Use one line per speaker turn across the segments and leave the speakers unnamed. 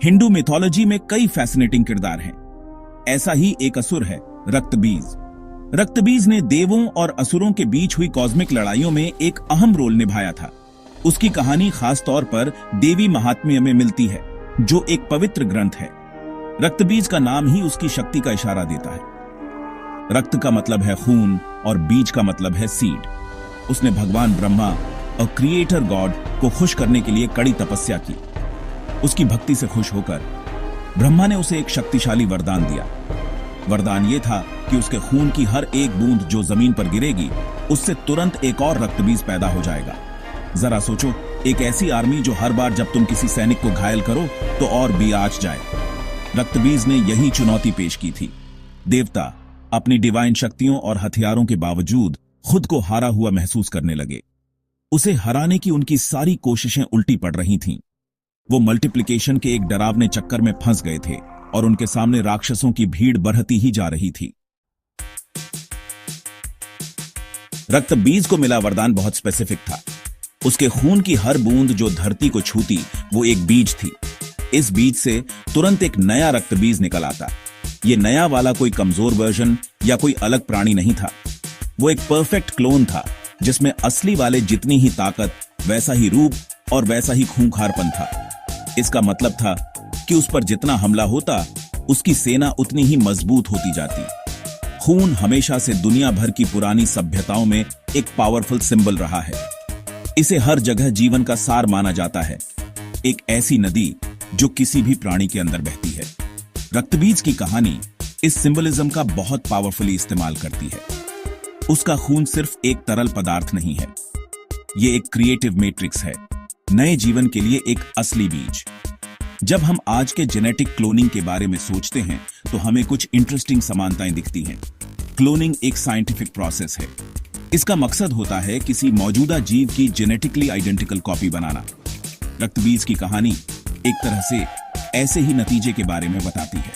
Hindu mythology में कई fascinating किरदार हैं। ऐसा ही एक असुर है रक्तबीज। रक्तबीज ने देवों और असुरों के बीच हुई कॉस्मिक लड़ाइयों में एक अहम रोल निभाया था। उसकी कहानी खास तौर पर देवी महात्म्य में मिलती है, जो एक पवित्र ग्रंथ है। रक्तबीज का नाम ही उसकी शक्ति का इशारा देता है। रक्त का मतलब है खून और बीज का मतलब है सीड। उसने भगवान ब्रह्मा और क्रिएटर गॉड को खुश करने के लिए कड़ी तपस्या की। उसकी भक्ति से खुश होकर ब्रह्मा ने उसे एक शक्तिशाली वरदान दिया। वरदान यह था कि उसके खून की हर एक बूंद जो जमीन पर गिरेगी, उससे तुरंत एक और रक्तबीज पैदा हो जाएगा। जरा सोचो, एक ऐसी आर्मी जो हर बार जब तुम किसी सैनिक को घायल करो तो और भी आंच जाए। रक्तबीज ने यही चुनौती पेश की थी। देवता अपनी डिवाइन शक्तियों और हथियारों के बावजूद खुद को हारा हुआ महसूस करने लगे। उसे हराने की उनकी सारी कोशिशें उल्टी पड़ रही थीं। वो मल्टीप्लिकेशन के एक डरावने चक्कर में फंस गए थे और उनके सामने राक्षसों की भीड़ बढ़ती ही जा रही थी। रक्तबीज को मिला वरदान बहुत स्पेसिफिक था। उसके खून की हर बूंद जो धरती को छूती, वो एक बीज थी। इस बीज से तुरंत एक नया रक्तबीज निकल आता। ये नया वाला कोई कमजोर वर्जन या कोई अलग प्राणी नहीं था। वो एक परफेक्ट क्लोन था, जिसमें असली वाले जितनी ही ताकत, वैसा ही रूप और वैसा ही खूंखारपन था। इसका मतलब था कि उस पर जितना हमला होता, उसकी सेना उतनी ही मजबूत होती जाती। खून हमेशा से दुनिया भर की पुरानी सभ्यताओं में एक पावरफुल सिंबल रहा है। इसे हर जगह जीवन का सार माना जाता है, एक ऐसी नदी जो किसी भी प्राणी के अंदर बहती है। रक्तबीज की कहानी इस सिंबलिज्म का बहुत पावरफुली इस्तेमाल करती है। उसका खून सिर्फ एक तरल पदार्थ नहीं है, ये एक क्रिएटिव मैट्रिक्स है, नए जीवन के लिए एक असली बीज। जब हम आज के जेनेटिक क्लोनिंग के बारे में सोचते हैं तो हमें कुछ इंटरेस्टिंग समानताएं दिखती हैं। क्लोनिंग एक साइंटिफिक प्रोसेस है। इसका मकसद होता है किसी मौजूदा जीव की जेनेटिकली आइडेंटिकल कॉपी बनाना। रक्तबीज की कहानी एक तरह से ऐसे ही नतीजे के बारे में बताती है।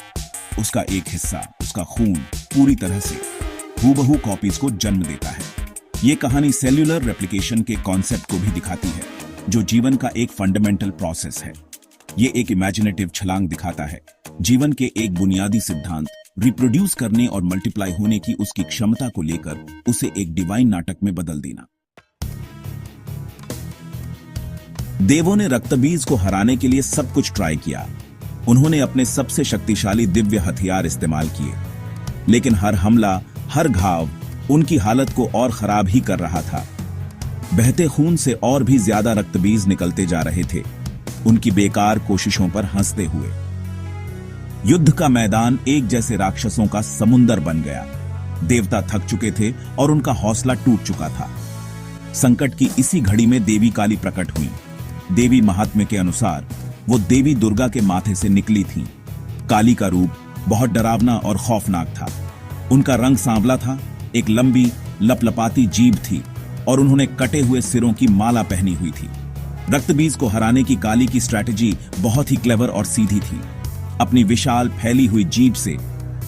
उसका एक हिस्सा, उसका खून, पूरी तरह से हूबहू कॉपीज को जन्म देता है। यह कहानी सेल्यूलर रेप्लिकेशन के कॉन्सेप्ट को भी दिखाती है, जो जीवन का एक फंडामेंटल प्रोसेस है। ये एक इमेजिनेटिव छलांग दिखाता है, जीवन के एक बुनियादी सिद्धांत, रिप्रोड्यूस करने और मल्टीप्लाई होने की उसकी क्षमता को लेकर उसे एक डिवाइन नाटक में बदल देना। देवों ने रक्तबीज को हराने के लिए सब कुछ ट्राई किया। उन्होंने अपने सबसे शक्तिशाली दिव्य हथियार इस्तेमाल किए, लेकिन हर हमला, हर घाव उनकी हालत को और खराब ही कर रहा था। बहते खून से और भी ज्यादा रक्तबीज निकलते जा रहे थे, उनकी बेकार कोशिशों पर हंसते हुए। युद्ध का मैदान एक जैसे राक्षसों का समुंदर बन गया। देवता थक चुके थे और उनका हौसला टूट चुका था। संकट की इसी घड़ी में देवी काली प्रकट हुई। देवी महात्म्य के अनुसार वो देवी दुर्गा के माथे से निकली थीं। काली का रूप बहुत डरावना और खौफनाक था। उनका रंग सांवला था, एक लंबी लपलपाती जीभ थी और उन्होंने कटे हुए सिरों की माला पहनी हुई थी। रक्तबीज को हराने की काली की स्ट्रैटेजी बहुत ही क्लेवर और सीधी थी। अपनी विशाल फैली हुई जीभ से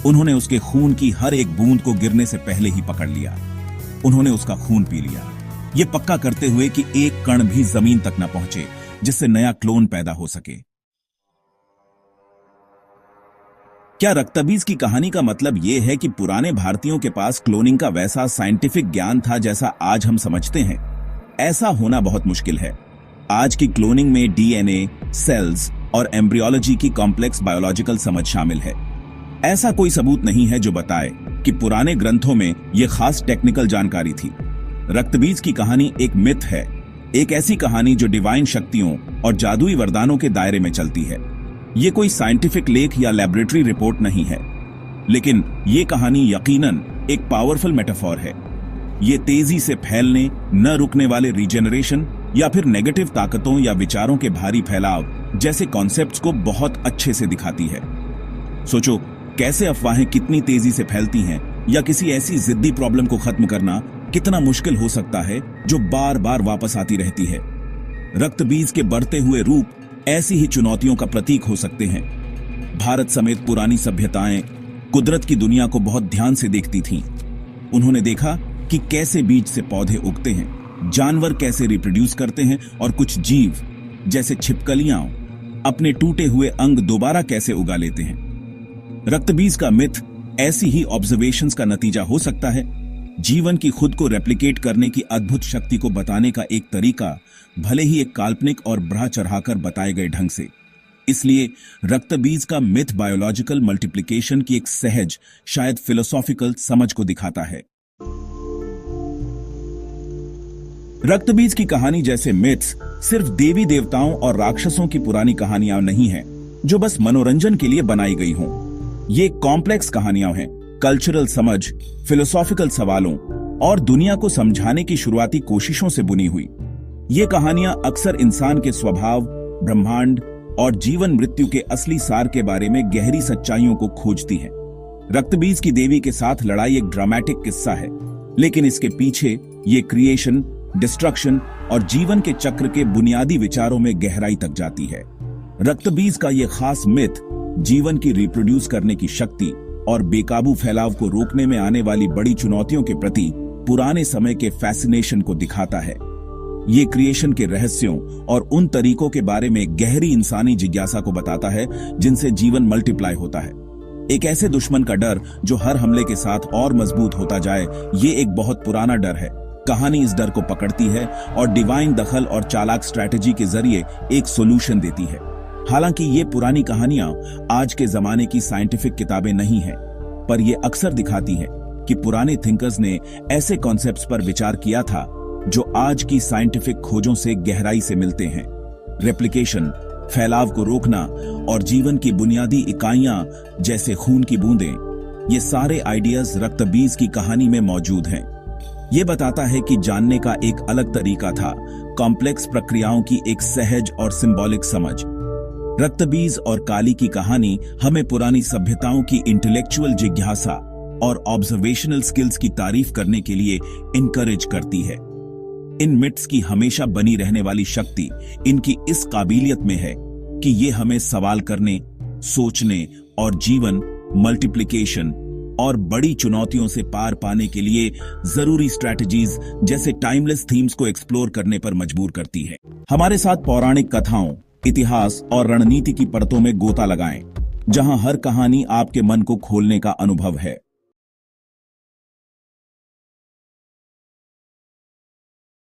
उन्होंने उसके खून की हर एक बूंद को गिरने से पहले ही पकड़ लिया। उन्होंने उसका खून पी लिया, ये पक्का करते हुए कि एक कण भी जमीन तक न पहुंचे, जिससे नया क्लोन पैदा हो सके। क्या रक्तबीज की कहानी का मतलब यह है कि पुराने भारतीयों के पास क्लोनिंग का वैसा साइंटिफिक ज्ञान था जैसा आज हम समझते हैं? ऐसा होना बहुत मुश्किल है। आज की क्लोनिंग में डीएनए, सेल्स और एम्ब्रियोलॉजी की कॉम्प्लेक्स बायोलॉजिकल समझ शामिल है। ऐसा कोई सबूत नहीं है जो बताए कि पुराने ग्रंथों में यह खास टेक्निकल जानकारी थी। रक्तबीज की कहानी एक मिथ है, एक ऐसी कहानी जो डिवाइन शक्तियों और जादुई वरदानों के दायरे में चलती है। ये कोई साइंटिफिक लेख या लैबोरेटरी रिपोर्ट नहीं है, लेकिन ये कहानी यकीनन एक पावरफुल मेटाफोर है। ये तेजी से फैलने, न रुकने वाले रीजेनरेशन या फिर नेगेटिव ताकतों या विचारों के भारी फैलाव जैसे कॉन्सेप्ट्स को बहुत अच्छे से दिखाती है। सोचो कैसे अफवाहें कितनी तेजी से फैलती हैं, या किसी ऐसी जिद्दी प्रॉब्लम को खत्म करना कितना मुश्किल हो सकता है जो बार बार वापस आती रहती है। रक्तबीज के बढ़ते हुए रूप ऐसी ही चुनौतियों का प्रतीक हो सकते हैं। भारत समेत पुरानी सभ्यताएं कुदरत की दुनिया को बहुत ध्यान से देखती थीं। उन्होंने देखा कि कैसे बीज से पौधे उगते हैं, जानवर कैसे रिप्रोड्यूस करते हैं और कुछ जीव जैसे छिपकलियां अपने टूटे हुए अंग दोबारा कैसे उगा लेते हैं। रक्तबीज का मिथ ऐसी ही ऑब्जर्वेशंस का नतीजा हो सकता है। जीवन की खुद को रेप्लिकेट करने की अद्भुत शक्ति को बताने का एक तरीका, भले ही एक काल्पनिक और बढ़ा चढ़ाकर बताए गए ढंग से। इसलिए रक्तबीज का मिथ बायोलॉजिकल मल्टीप्लिकेशन की एक सहज, शायद फिलोसॉफिकल समझ को दिखाता है। रक्तबीज की कहानी जैसे मिथ्स सिर्फ देवी देवताओं और राक्षसों की पुरानी कहानियां नहीं हैं, जो बस मनोरंजन के लिए बनाई गई हों। ये कॉम्प्लेक्स कहानियां हैं, कल्चरल समझ, फिलोसॉफिकल सवालों और दुनिया को समझाने की शुरुआती कोशिशों से बुनी हुई। ये कहानियां अक्सर इंसान के स्वभाव, ब्रह्मांड और जीवन मृत्यु के असली सार के बारे में गहरी सच्चाइयों को खोजती हैं। रक्तबीज की देवी के साथ लड़ाई एक ड्रामेटिक किस्सा है, लेकिन इसके पीछे ये क्रिएशन, डिस्ट्रक्शन और जीवन के चक्र के बुनियादी विचारों में गहराई तक जाती है। रक्तबीज का यह खास मिथ जीवन की रिप्रोड्यूस करने की शक्ति और बेकाबू फैलाव को रोकने में आने वाली बड़ी चुनौतियों के प्रति पुराने समय के फैसिनेशन को दिखाता है। ये क्रिएशन के रहस्यों और उन तरीकों के बारे में गहरी इंसानी जिज्ञासा को बताता है जिनसे जीवन मल्टीप्लाई होता है। एक ऐसे दुश्मन का डर जो हर हमले के साथ और मजबूत होता जाए, ये एक बहुत पुराना डर है। कहानी इस डर को पकड़ती है और डिवाइन दखल और चालाक स्ट्रैटेजी के जरिए एक सॉल्यूशन देती है। हालांकि ये पुरानी कहानियां आज के जमाने की साइंटिफिक किताबें नहीं हैं, पर ये अक्सर दिखाती हैं कि पुराने थिंकर्स ने ऐसे कॉन्सेप्ट्स पर विचार किया था जो आज की साइंटिफिक खोजों से गहराई से मिलते हैं। रेप्लिकेशन, फैलाव को रोकना और जीवन की बुनियादी इकाइयां जैसे खून की बूंदें, ये सारे आइडियाज रक्तबीज की कहानी में मौजूद हैं। ये बताता है कि जानने का एक अलग तरीका था, कॉम्प्लेक्स प्रक्रियाओं की एक सहज और सिंबॉलिक समझ। रक्तबीज और काली की कहानी हमें पुरानी सभ्यताओं की इंटेलेक्चुअल जिज्ञासा और ऑब्जर्वेशनल स्किल्स की तारीफ करने के लिए इनकरेज करती है। इन मिथ्स की हमेशा बनी रहने वाली शक्ति इनकी इस काबिलियत में है कि ये हमें सवाल करने, सोचने और जीवन मल्टीप्लिकेशन और बड़ी चुनौतियों से पार पाने के लिए जरूरी स्ट्रैटेजीज जैसे टाइमलेस थीम्स को एक्सप्लोर करने पर मजबूर करती है। हमारे साथ पौराणिक कथाओं, इतिहास और रणनीति की परतों में गोता लगाएं, जहां हर कहानी आपके मन को खोलने का अनुभव है।